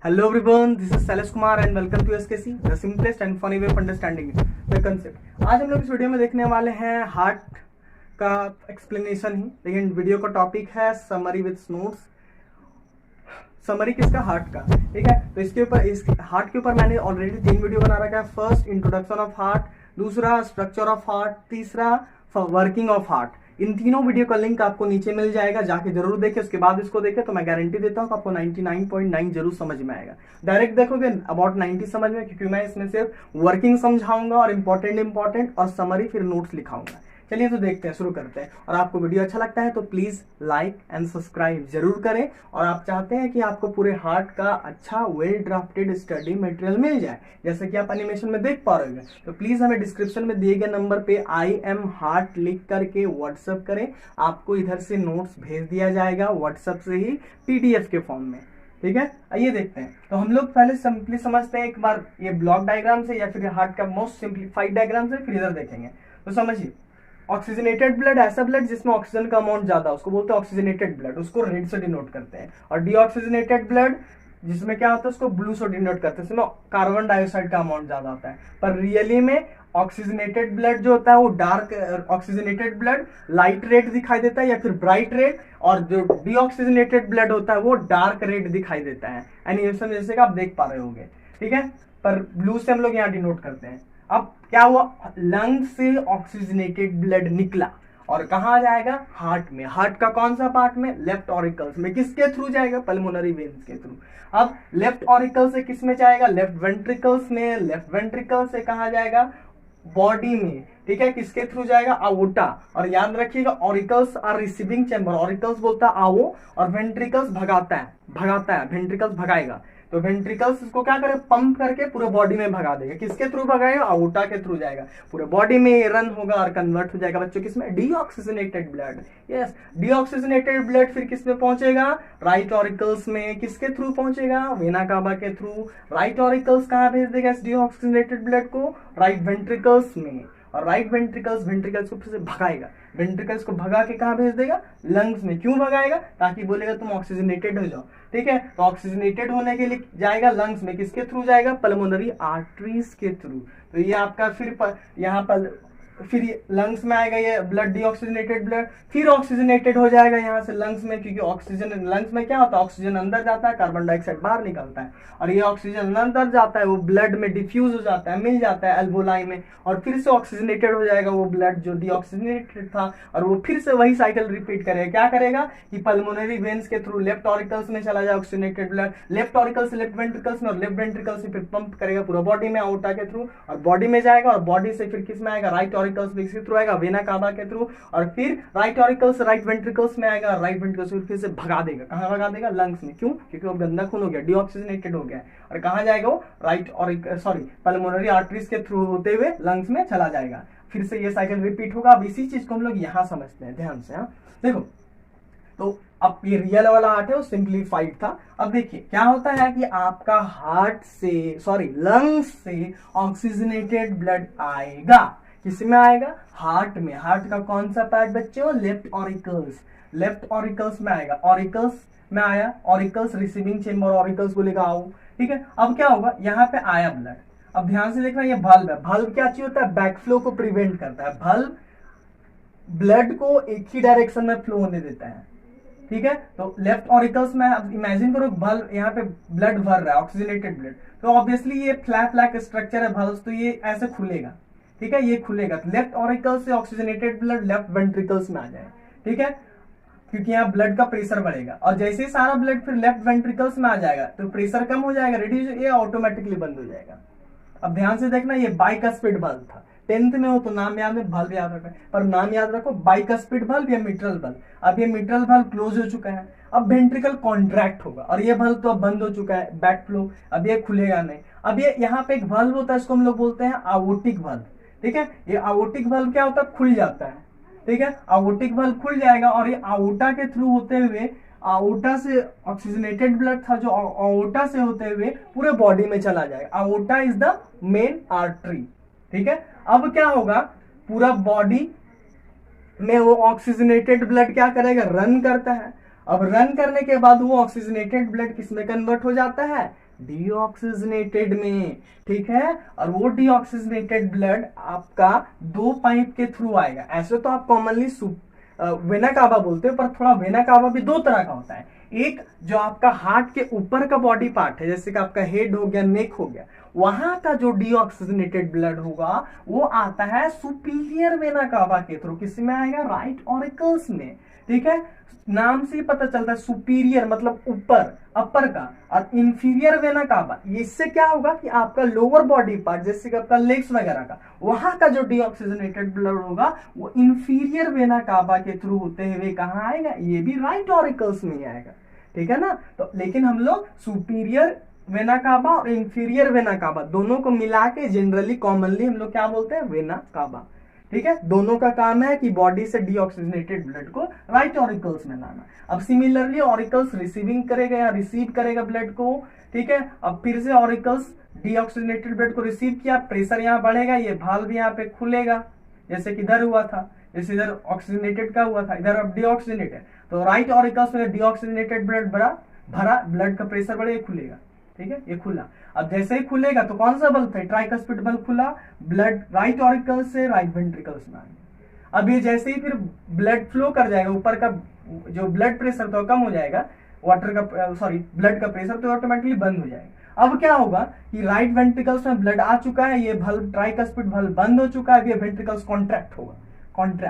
Hello everyone, this is Sailesh Kumar and welcome to SKC, the simplest and funny way of understanding the concept. आज हम लोग इस video में देखने वाले हैं हार्ट का एक्सप्लेनेशन ही, लेकिन वीडियो का टॉपिक है समरी विद नोट्स। समरी किसका? हार्ट का। ठीक है, तो इसके ऊपर इस हार्ट के ऊपर मैंने ऑलरेडी 3 वीडियो बना रखा है। फर्स्ट इंट्रोडक्शन ऑफ हार्ट, दूसरा स्ट्रक्चर ऑफ हार्ट, तीसरा वर्किंग ऑफ हार्ट। इन तीनों वीडियो का लिंक आपको नीचे मिल जाएगा, जाके जरूर देखें। उसके बाद इसको देखें तो मैं गारंटी देता हूँ कि आपको 99.9 जरूर समझ में आएगा। डायरेक्ट देखोगे अबाउट 90 समझ में, क्योंकि मैं इसमें सिर्फ वर्किंग समझाऊंगा और इंपॉर्टेंट और समरी फिर नोट्स लिखाऊंगा। चलिए तो देखते हैं, शुरू करते हैं। और आपको वीडियो अच्छा लगता है तो प्लीज लाइक एंड सब्सक्राइब जरूर करें। और आप चाहते हैं कि आपको पूरे हार्ट का अच्छा वेल ड्राफ्टेड स्टडी मटेरियल मिल जाए, जैसे कि आप एनिमेशन में देख पा रहे हैं, तो प्लीज हमें डिस्क्रिप्शन में दिए गए नंबर पे आई एम हार्ट लिख करके व्हाट्सएप करें। आपको इधर से नोट्स भेज दिया जाएगा व्हाट्सएप से ही पीडीएफ के फॉर्म में। ठीक है, आइए देखते हैं। तो हम लोग पहले सिंपली समझते हैं एक बार ये ब्लॉक डायग्राम से, या फिर हार्ट का मोस्ट सिंप्लीफाइड डायग्राम से, फिर इधर देखेंगे। तो समझिए, ऑक्सीजनेटेड ब्लड ऐसा ब्लड जिसमें ऑक्सीजन का अमाउंट ज्यादा, उसको बोलते हैं ऑक्सीजनेटेड ब्लड, उसको रेड से डिनोट करते हैं। और डीऑक्सीजनेटेड ब्लड जिसमें क्या होता है, उसको ब्लू से डिनोट करते हैं, इसमें कार्बन डाइऑक्साइड का अमाउंट ज्यादा होता है। पर रियली में ऑक्सीजनेटेड ब्लड जो होता है वो dark, oxygenated blood light red दिखाई देता है या फिर ब्राइट रेड, और जो डीऑक्सीजनेटेड ब्लड होता है वो डार्क रेड दिखाई देता है एनिमेशन जैसे कि आप देख पा रहे होंगे। ठीक है, पर ब्लू से हम लोग यहाँ डिनोट करते हैं। अब क्या हुआ, लंग से ऑक्सीजनेटेड ब्लड निकला और कहाँ जाएगा? हार्ट में। हार्ट का कौन सा पार्ट में? लेफ्ट ऑरिकल्स में। किसके थ्रू जाएगा? पल्मोनरी वेन्स के थ्रू। अब लेफ्ट ऑरिकल से किस में जाएगा? लेफ्ट वेंट्रिकल्स में। लेफ्ट वेंट्रिकल से कहाँ जाएगा? बॉडी में। ठीक है, किसके थ्रू जाएगा? आउटा। और याद रखिएगा, auricles are receiving chamber. Auricles बोलता है आओ और वेंट्रिकल्स भगाता है, वेंट्रिकल्स भगाएगा। तो वेंट्रिकल्स इसको क्या करे? पंप करके पूरे बॉडी में भगा देगा। किसके थ्रू भगाएगा? आउटा के थ्रू जाएगा, पूरे बॉडी में रन होगा और कन्वर्ट हो जाएगा बच्चों किसमें? Deoxygenated blood. Yes, deoxygenated blood फिर किसमें पहुंचेगा? राइट ऑरिकल्स में। किसके थ्रू पहुंचेगा? वेना कावा के थ्रू। राइट ऑरिकल्स कहाँ भेज देगा इस डीऑक्सीजनेटेड ब्लड को? राइट वेंट्रिकल्स में। और राइट वेंट्रिकल्स को फिर से भगाएगा। वेंट्रिकल्स को भगा के कहाँ भेज देगा? लंग्स में। क्यों भगाएगा? ताकि बोलेगा तुम ऑक्सीजनेटेड हो जाओ। ठीक है, तो ऑक्सीजनेटेड होने के लिए जाएगा लंग्स में। किसके थ्रू जाएगा? पल्मोनरी आर्टरीज के थ्रू। तो ये आपका फिर लंग्स में आएगा ये ब्लड, डीऑक्सीजनेटेड ब्लड। फिर ऑक्सीजनेटेड हो जाएगा यहाँ से लंग्स में, क्योंकि ऑक्सीजन लंग्स में क्या होता है? ऑक्सीजन अंदर जाता है, कार्बन डाइऑक्साइड बाहर निकलता है। और ये ऑक्सीजन अंदर जाता है, वो ब्लड में डिफ्यूज हो जाता है, मिल जाता है एल्वोलाई में, और फिर से ऑक्सीजनेटेड हो जाएगा वो ब्लड जो डीऑक्सीजनेटेड था। और वो फिर से वही साइकिल रिपीट करेगा। क्या करेगा कि पल्मोनरी वेन्स के थ्रू लेफ्ट ऑरिकल्स में चला जाए ऑक्सीजनेटेड ब्लड, लेफ्ट ऑरिकल से लेफ्ट वेंट्रिकल्स में, और लेफ्ट वेंट्रिकल से फिर पंप करेगा पूरा बॉडी में आउटा के थ्रू, और बॉडी में जाएगा। और बॉडी से फिर किस में आएगा? राइट ऑरिकल्स में। किसके थ्रू आएगा? वेना कावा के थ्रू। और फिर राइट ऑरिकल्स राइट वेंट्रिकल्स में आएगा, राइट वेंट्रिकल्स फिर से भगा देगा। कहाँ भगा देगा? लंग्स में। क्यों? क्योंकि वो गंदा खून हो गया, डीऑक्सीजनेटेड हो गया। और कहाँ जाएगा वो? पल्मोनरी आर्टरीज के थ्रू होते हुए लंग्स में चला जाएगा। फिर से ये साइकिल रिपीट होगा। अब इसी चीज को हम लोग यहाँ समझते हैं ध्यान से। हाँ देखो, तो अब ये रियल वाला हार्ट है वो सिंप्लीफाइड था। अब देखिए क्या होता है कि आपका लंग्स से ऑक्सीजनेटेड ब्लड आएगा। किसमें आएगा? हार्ट में। हार्ट का कौन सा पार्ट बच्चों? Left auricles. लेफ्ट ऑरिकल्स में आएगा। ऑरिकल्स में आया, ऑरिकल्स रिसीविंग चेम्बर, ऑरिकल्स बोलेगा आओ। ठीक है, अब क्या होगा? यहाँ पे आया ब्लड। अब ध्यान से देखना, ये भल्व है। भल्व क्या चीज होता है? बैकफ्लो को प्रिवेंट करता है। भल्व ब्लड को एक ही डायरेक्शन में फ्लो होने देता है। ठीक है, तो लेफ्ट ऑरिकल्स में अब इमेजिन करो भल्व, यहाँ पे ब्लड भर रहा है, ऑक्सीजनेटेड ब्लड, तो ऑब्वियसली ये फ्लैप लाइक स्ट्रक्चर है भल्व, तो ये ऐसे खुलेगा। ठीक है, ये खुलेगा, तो लेफ्ट ऑरिकल से ऑक्सीजनेटेड ब्लड लेफ्ट वेंट्रिकल्स में आ जाए। ठीक है, क्योंकि यहाँ ब्लड का प्रेशर बढ़ेगा, और जैसे ही सारा ब्लड फिर लेफ्ट वेंट्रिकल्स में आ जाएगा तो प्रेशर कम हो जाएगा, रिड्यूस, ये ऑटोमेटिकली बंद हो जाएगा। अब ध्यान से देखना, ये बाइकस्पिड बल्ब था। 10th में हो तो नाम याद में, बल्ब याद रखो, पर नाम याद रखो बाइकस्पिड बल्ब या मिट्रल बल्ब। अब ये मिट्रल बल्ब क्लोज हो चुका है, अब वेंट्रिकल कॉन्ट्रैक्ट होगा, और ये बल्ब तो अब बंद हो चुका है, बैक फ्लो, अब ये खुलेगा नहीं। अब ये यहाँ पे एक बल्ब होता है, इसको हम लोग बोलते हैं आवर्टिक बल्ब। ठीक है, ये आवर्टिक बल्ब क्या होता है? खुल जाता है। ठीक है, आवर्टिक बल्ब खुल जाएगा, और ये आउटा के थ्रू होते हुए, आउटा से ऑक्सीजनेटेड ब्लड था जो आउटा से होते हुए पूरे बॉडी में चला जाएगा। Outta is the main artery. ठीक है, अब क्या होगा? पूरा बॉडी में वो ऑक्सीजनेटेड ब्लड क्या करेगा? रन करता है। अब रन करने के बाद वो ऑक्सीजनेटेड ब्लड किसमें कन्वर्ट हो जाता है? डीऑक्सीजनेटेड में, ठीक है। और वो डीऑक्सीजनेटेड ब्लड आपका 2 पाइप के थ्रू आएगा। ऐसे तो आप कॉमनली वेना कावा बोलते हो, पर थोड़ा वेना कावा भी 2 तरह का होता है। एक जो आपका हार्ट के ऊपर का बॉडी पार्ट है, जैसे कि आपका हेड हो गया, नेक हो गया, वहां का जो डीऑक्सीजनेटेड ब्लड होगा वो आता है सुपीरियर वेना कावा के थ्रू। किसमें आएगा? राइट ऑरिकल्स में, ठीक है। नाम से ही पता चलता है सुपीरियर मतलब ऊपर, अपर का, और इंफीरियर वेना कावा, इससे क्या होगा कि आपका लोअर बॉडी पार्ट जैसे कि आपका लेग्स वगैरह का, वहां का जो डीऑक्सीजनेटेड ब्लड होगा वो इंफीरियर वेना कावा के थ्रू होते हुए कहां आएगा? ये भी राइट ऑरिकल्स में ही आएगा, ठीक है ना। तो लेकिन हम लोग सुपीरियर वेना कावा और इंफीरियर वेना कावा दोनों को मिला के जनरली कॉमनली हम लोग क्या बोलते हैं? वेना कावा, ठीक है। दोनों का काम है कि बॉडी से डीऑक्सीजनेटेड ब्लड को राइट ऑरिकल्स में लाना। अब सिमिलरली ऑरिकल्स रिसीविंग करेगा या रिसीव करेगा ब्लड को, ठीक है। अब फिर से ऑरिकल्स डीऑक्सीजनेटेड ब्लड को रिसीव किया, प्रेशर यहाँ बढ़ेगा, ये वाल्व यहाँ पे खुलेगा, जैसे कि इधर हुआ था, जैसे इधर ऑक्सीजनेटेड का हुआ था, इधर अब डीऑक्सीजनेटेड, तो राइट ऑरिकल्स में डीऑक्सीजनेटेड ब्लड भरा, ब्लड का प्रेशर बढ़े, खुलेगा, ठीक है, ये खुला। अब जैसे ही खुलेगा तो कौन सा बल्ब है? ट्राइकस्पिड बल्ब खुला, ब्लड राइट ऑरिकल से राइट वेंट्रिकल्स में आ गया। अब ये जैसे ही फिर ब्लड फ्लो कर जाएगा, ऊपर का जो ब्लड प्रेशर तो कम हो जाएगा, वाटर का ब्लड का प्रेशर तो ऑटोमेटिकली बंद हो जाएगा। अब क्या होगा कि राइट वेंट्रिकल्स में ब्लड आ चुका है, ये बल्ब ट्राइकस्पिड बल्ब बंद हो चुका है, ये वेंट्रिकल्स कॉन्ट्रैक्ट होगा,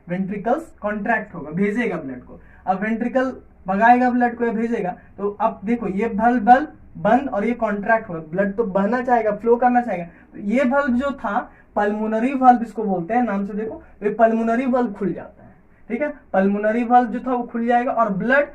वेंट्रिकल्स कॉन्ट्रैक्ट होगा, भेजेगा ब्लड को। अब वेंट्रिकल भगाएगा ब्लड को, भेजेगा, तो अब देखो ये बल्ब बंद और ये कॉन्ट्रैक्ट होगा, ब्लड तो बहना चाहेगा, फ्लो करना चाहेगा, तो ये बल्ब जो था पल्मोनरी वाल्व इसको बोलते हैं, नाम से देखो, ये पल्मोनरी वाल्व खुल जाता है, ठीक है। पल्मोनरी वाल्व जो था वो खुल जाएगा और ब्लड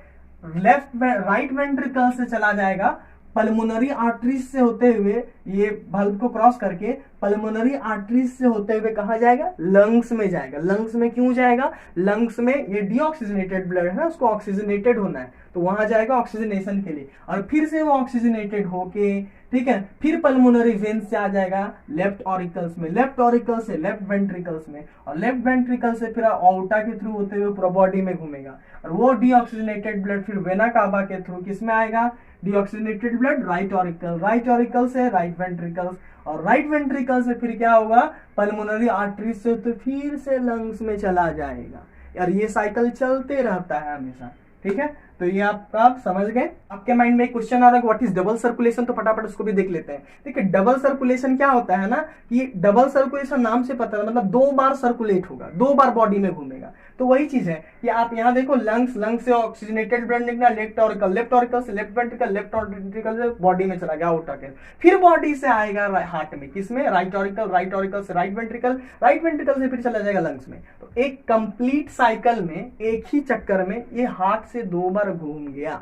राइट वेंट्रिकल से चला जाएगा, पल्मोनरी आर्टरीज से होते हुए, ये बल्ब को क्रॉस करके पल्मोनरी आर्टरीज से होते हुए कहा जाएगा? लंग्स में जाएगा। लंग्स में क्यों जाएगा? लंग्स में ये डीऑक्सीजनेटेड ब्लड है, उसको ऑक्सीजनेटेड होना है, तो वहां जाएगा ऑक्सीजनेशन के लिए, और फिर से वो ऑक्सीजनेटेड होके, ठीक है, फिर पल्मोनरी वेन से आ जाएगा लेफ्ट ऑरिकल्स में, लेफ्ट ऑरिकल से लेफ्ट वेंट्रिकल्स में, और लेफ्ट वेंट्रिकल से फिर ऑर्टा के थ्रू होते हुए पूरा बॉडी में घूमेगा, और वो डीऑक्सीजनेटेड ब्लड फिर वेना कावा के थ्रू किस में आएगा? डीऑक्सीजनेटेड ब्लड राइट ऑरिकल से राइट वेंट्रिकल्स, और राइट वेंट्रिकल से फिर क्या होगा? पल्मोनरी आर्टरी से तो फिर से लंग्स में चला जाएगा, और ये साइकिल चलते रहता है हमेशा, ठीक है। तो ये आप समझ गए। आपके माइंड में एक क्वेश्चन आ रहा है, व्हाट इज डबल सर्कुलेशन, तो फटाफट उसको भी देख लेते हैं। देखिए डबल सर्कुलेशन क्या होता है ना, कि डबल सर्कुलेशन नाम से पता है, मतलब 2 बार सर्कुलेट होगा, 2 बार बॉडी में घूमेगा। तो वही चीज है कि आप यहाँ देखो, लंग्स से ऑक्सीजनेटेड ब्लड निकला, लेफ्ट ऑरिकल से लेफ्ट वेंट्रिकल से बॉडी में चला गया आउटर के, फिर बॉडी से आएगा हार्ट में, किसमें? राइट ऑरिकल से राइट वेंट्रिकल से फिर चला जाएगा लंग्स में। तो एक कंप्लीट साइकिल में, एक ही चक्कर में ये हार्ट से 2 बार घूम गया,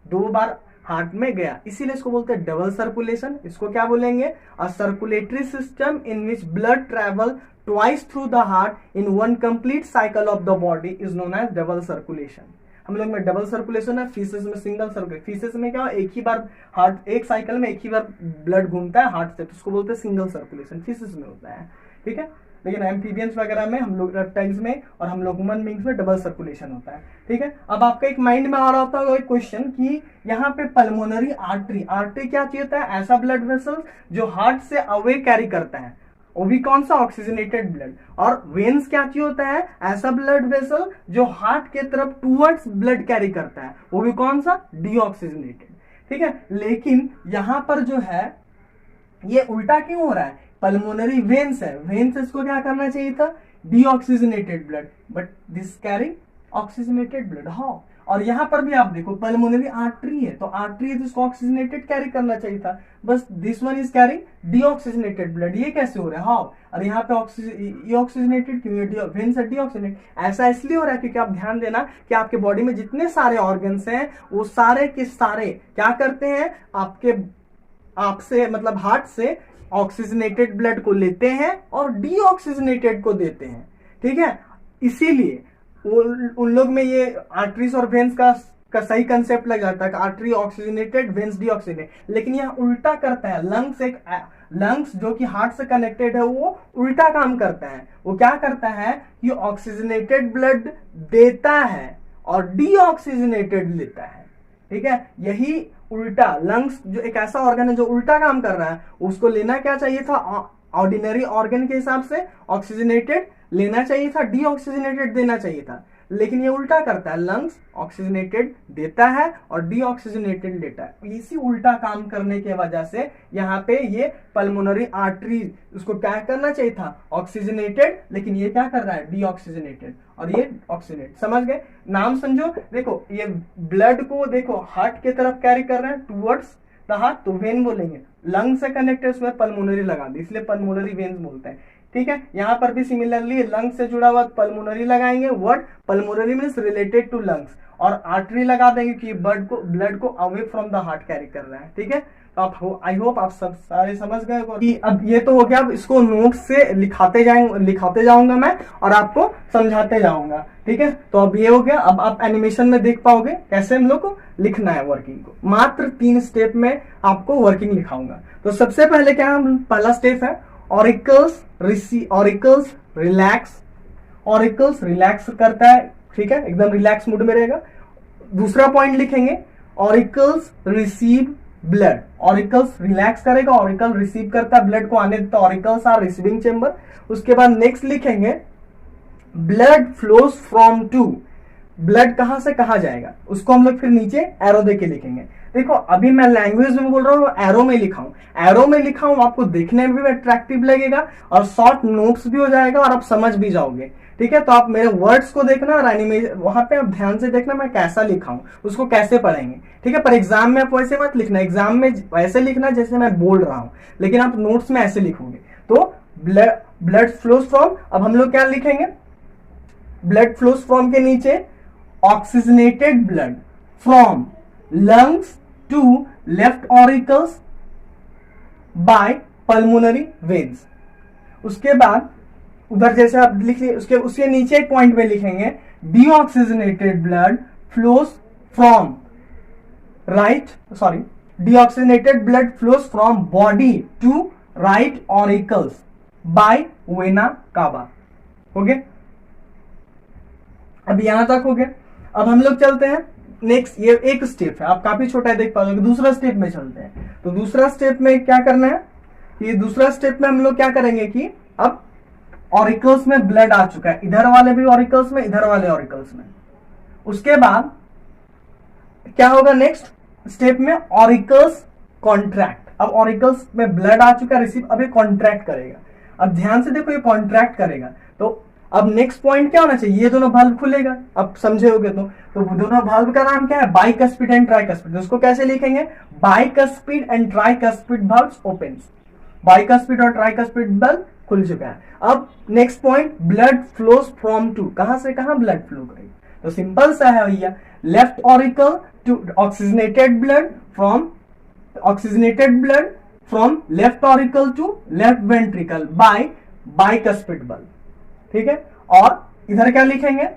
2 बार हार्ट में गया, इसीलिए इसको बोलते हैं डबल सर्कुलेशन। इसको क्या बोलेंगे? A circulatory system in which blood travel twice through the heart in one complete cycle of the body is known as double circulation। हम लोग में डबल सर्कुलेशन है, फिशेस में सिंगल सर्कुलेशन। फिशेस में क्या, एक ही बार हार्ट, एक साइकिल में एक ही बार ब्लड घूमता है हार्ट से, तो उसको बोलते हैं सिंगल सर्कुलेशन, फिशेस में होता है, ठीक है। लेकिन एम्फीबियंस वगैरह में, हम लोग रेप्टाइल्स में और हम लोग ह्यूमन बींग्स में डबल सर्कुलेशन होता है, ठीक है। अब आपका एक माइंड में आ रहा होता है एक क्वेश्चन कि यहाँ पे पल्मोनरी आर्टरी क्या चीज होता है? ऐसा ब्लड वेसल जो हार्ट से अवे कैरी करता है, वो भी कौन सा? Oxygenated blood. और वेन्स क्या चीज होता है? ऐसा ब्लड वेसल जो हार्ट के तरफ टूवर्ड्स ब्लड कैरी करता है, वो भी कौन सा? डीऑक्सीजनेटेड, ठीक है। लेकिन यहां पर जो है ये उल्टा क्यों हो रहा है? पल्मोनरी वेन्स है, वेन्स इसको क्या करना चाहिए था? Deoxygenated blood, but this carry oxygenated blood. How? और यहां पर भी आप देखो पल्मोनरी आर्टरी है, तो आर्टरी है जिसको ऑक्सीजनेटेड कैरी करना चाहिए था, बस this one is carrying deoxygenated blood. ये कैसे हो रहा है? हाउ? और यहाँ पे ऑक्सीजनेटेड क्यों? वेन से डीऑक्सीजनेट। ऐसा इसलिए हो रहा है क्योंकि आप ध्यान देना कि आपके बॉडी में जितने सारे ऑर्गन्स हैं वो सारे के सारे क्या करते हैं? आपसे मतलब हार्ट से ऑक्सीजनेटेड ब्लड को लेते हैं और डीऑक्सीजनेटेड को देते हैं, ठीक है। इसीलिए उन लोग में ये आर्टरीज और वेन्स का सही कंसेप्ट लग जाता है कि आर्टरी ऑक्सीजनेटेड, वेन्स डीऑक्सीजनेटेड। लेकिन यहाँ उल्टा करता है। लंग्स जो कि हार्ट से कनेक्टेड है वो उल्टा काम करता है। वो क्या करता है कि ऑक्सीजनेटेड ब्लड देता है और डीऑक्सीजनेटेड लेता है, ठीक है। यही उल्टा, लंग्स जो एक ऐसा ऑर्गन है जो उल्टा काम कर रहा है, उसको लेना क्या चाहिए था, ऑर्डिनरी ऑर्गन के हिसाब से ऑक्सीजनेटेड लेना चाहिए था, डीऑक्सीजनेटेड देना चाहिए था, लेकिन ये उल्टा करता है, लंग्स ऑक्सीजनेटेड देता है और डीऑक्सीजनेटेड लेता है। इसी उल्टा काम करने की वजह से यहाँ पे ये पल्मोनरी आर्टरी, उसको क्या करना चाहिए था, ऑक्सीजनेटेड, लेकिन ये क्या कर रहा है, डीऑक्सीजनेटेड, और ये ऑक्सीजनेट। समझ गए, नाम समझो। देखो ये ब्लड को देखो हार्ट की तरफ कैरी कर रहे हैं टूवर्ड्स द हार्ट, तो वेन बोलेंगे, लंग से कनेक्टेड उसमें पल्मोनरी लगा दी, इसलिए पल्मोनरी वेन्स बोलते हैं। ठीक है, यहां पर भी सिमिलरली लंग से जुड़ा हुआ पल्मोनरी लगाएंगे, word pulmonary means related to lungs, और आर्टरी लगा देंगे कि ब्लड को away from the heart carry कर रहा है। ठीक है, तो आप आई होप आप सब सारे समझ गए कि अब ये तो हो गया। अब इसको नोट्स से लिखाते जाऊंगा मैं और आपको समझाते जाऊंगा। ठीक है, तो अब ये हो गया। अब आप एनिमेशन में देख पाओगे कैसे हम लोग को लिखना है वर्किंग को। मात्र 3 स्टेप में आपको वर्किंग लिखाऊंगा। तो सबसे पहले क्या, पहला स्टेप है ऑरिकल्स रिलैक्स। ऑरिकल्स रिलैक्स करता है, ठीक है, एकदम रिलैक्स मूड में रहेगा। दूसरा पॉइंट लिखेंगे auricles receive blood. Auricles relax करेगा, ऑरिकल रिसीव करता है ब्लड को आने देता, ऑरिकल्स आर रिसीविंग चेंबर। उसके बाद नेक्स्ट लिखेंगे blood flows from to. Blood कहां से कहां जाएगा, उसको हम लोग फिर नीचे एरो देके लिखेंगे। देखो अभी मैं लैंग्वेज में बोल रहा हूँ, एरो में लिखा हूं, आपको देखने में भी अट्रैक्टिव लगेगा और शॉर्ट नोट्स भी हो जाएगा और आप समझ भी जाओगे। ठीक है, तो आप मेरे वर्ड्स को देखना और एनिमेशन वहां पे आप ध्यान से देखना मैं कैसा लिखा हूं, उसको कैसे पढ़ेंगे। ठीक है, पर एग्जाम में आप वैसे मत लिखना, एग्जाम में वैसे लिखना जैसे मैं बोल रहा हूं, लेकिन आप नोट्स में ऐसे लिखोगे। तो ब्लड फ्लोज फ्रॉम, अब हम लोग क्या लिखेंगे, ब्लड फ्लोज फ्रॉम के नीचे oxygenated blood from lungs to left auricles by pulmonary veins. उसके बाद उधर जैसे आप लिख लिए, उसके नीचे एक पॉइंट में लिखेंगे deoxygenated blood flows from deoxygenated blood flows from body to right auricles by vena cava. हो गया, अब यहां तक हो गया। अब हम लोग चलते हैं नेक्स्ट, ये एक स्टेप है, आप काफी छोटा है देख पाओगे। दूसरा स्टेप में चलते हैं। तो दूसरा स्टेप में क्या करना है, ये दूसरा स्टेप में हम लोग क्या करेंगे कि अब ऑरिकल्स में ब्लड आ चुका है, इधर वाले भी ऑरिकल्स में, इधर वाले ऑरिकल्स में। उसके बाद क्या होगा नेक्स्ट स्टेप में, ऑरिकल्स कॉन्ट्रैक्ट। अब ऑरिकल्स में ब्लड आ चुका है, रिसीव, अब ये कॉन्ट्रैक्ट करेगा। अब ध्यान से देखो, ये कॉन्ट्रैक्ट करेगा। तो अब नेक्स्ट पॉइंट क्या होना चाहिए, ये दोनों भाल्व खुलेगा। अब समझे होगे तो दोनों भाल्व का नाम क्या है, बाइकस्पिड एंड ट्राइकस्पिड। उसको कैसे लिखेंगे, bicuspid and tricuspid valves opens. Bicuspid और ट्राइकस्पिड भाल्व खुल चुका है। अब next point, blood flows from to, कहां से कहां ब्लड फ्लो करेगी, तो सिंपल सा है भैया, left auricle to oxygenated blood from left auricle to left ventricle by bicuspid valve. ठीक है, और इधर क्या लिखेंगे,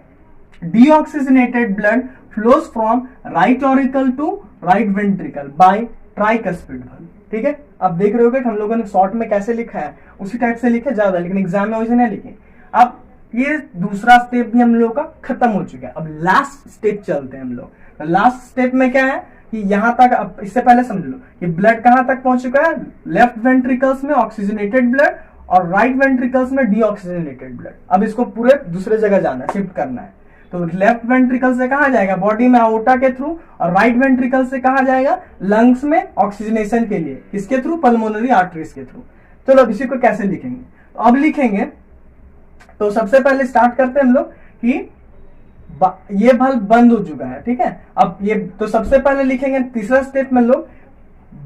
deoxygenated blood flows from right auricle to right ventricle by tricuspid valve. ठीक है, अब देख रहे होगे कि हम लोगों ने शॉर्ट में कैसे लिखा है, उसी टाइप से लिखे ज्यादा, लेकिन एग्जाम में वैसे नहीं लिखे। अब ये दूसरा स्टेप भी हम लोग का खत्म हो चुका है। अब लास्ट स्टेप चलते हैं हम लोग। लास्ट स्टेप में क्या है कि यहां तक, अब इससे पहले समझ लो कि ब्लड कहां तक पहुंच चुका है, लेफ्ट वेंट्रिकल्स में ऑक्सीजनेटेड ब्लड और राइट वेंट्रिकल्स में डीऑक्सीजनेटेड ब्लड। अब इसको पूरे दूसरे जगह जाना है, शिफ्ट करना है। तो लेफ्ट वेंट्रिकल से कहां जाएगा, बॉडी में आउटा के थ्रू, और राइट वेंट्रिकल से कहां जाएगा, लंग्स में ऑक्सीजनेशन के लिए, किसके थ्रू, पल्मोनरी आर्टरीज के थ्रू। चलो अब इसी को कैसे लिखेंगे, तो अब लिखेंगे, तो सबसे पहले स्टार्ट करते हैं हम लोग कि ये भाल्व बंद हो चुका है। ठीक है, अब ये तो सबसे पहले लिखेंगे, तीसरा स्टेप में लोग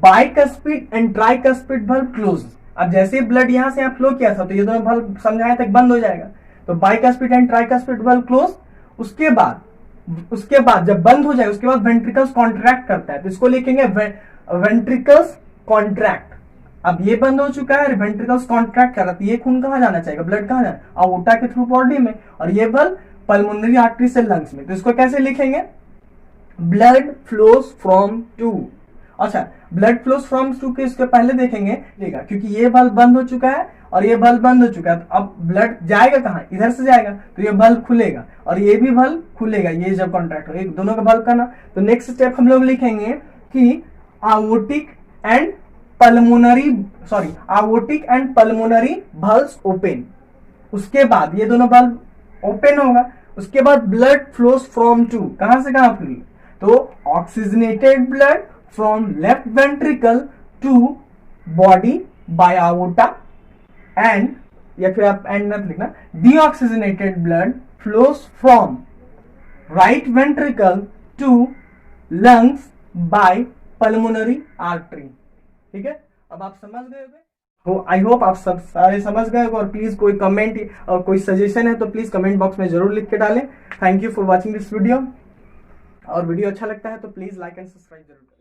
bicuspid and tricuspid valve close. अब जैसे ही ब्लड यहां से यहाँ फ्लो किया था तो ये दोनों भाल्व समझाया तक बंद हो जाएगा, तो bicuspid and tricuspid valve close. उसके बाद जब बंद हो जाए उसके बाद वेंट्रिकल्स कॉन्ट्रैक्ट करता है, तो इसको लिखेंगे वेंट्रिकल्स कॉन्ट्रैक्ट। अब ये बंद हो चुका है, वेंट्रिकल्स कॉन्ट्रैक्ट कर रहा है, ये खून कहां जाना चाहिए, ब्लड कहां जाना, आउटा के थ्रू बॉडी में, और ये बल पल्मोनरी आर्टरी से लंग्स में। तो इसको कैसे लिखेंगे, ब्लड फ्लोज फ्रॉम टू। अच्छा, ब्लड फ्लोज फ्रॉम टू के इसके पहले देखेंगे, देखा क्योंकि ये बल्ब बंद हो चुका है और ये बल्ब बंद हो चुका है, तो अब ब्लड जाएगा कहां, इधर से जाएगा, तो ये बल्ब खुलेगा और ये भी बल्ब खुलेगा, ये जब कॉन्ट्रैक्ट हो, एक दोनों का बल्ब का ना। तो नेक्स्ट स्टेप हम लोग लिखेंगे कि aortic and pulmonary aortic and pulmonary valves open। उसके बाद ये दोनों valve open होगा, उसके बाद blood flows from to, कहां से कहां फ्लो, तो oxygenated blood from left ventricle to body by aorta and, या फिर आप एंड मत लिखना, deoxygenated blood flows from right ventricle to lungs by pulmonary artery। ठीक है, अब आप समझ गए हो, आई होप आप सब सारे समझ गए हो। और प्लीज कोई कमेंट और कोई सजेशन है तो प्लीज कमेंट बॉक्स में जरूर लिख के डालें। Thank you for watching this video, और वीडियो अच्छा लगता है तो प्लीज लाइक एंड सब्सक्राइब जरूर करें।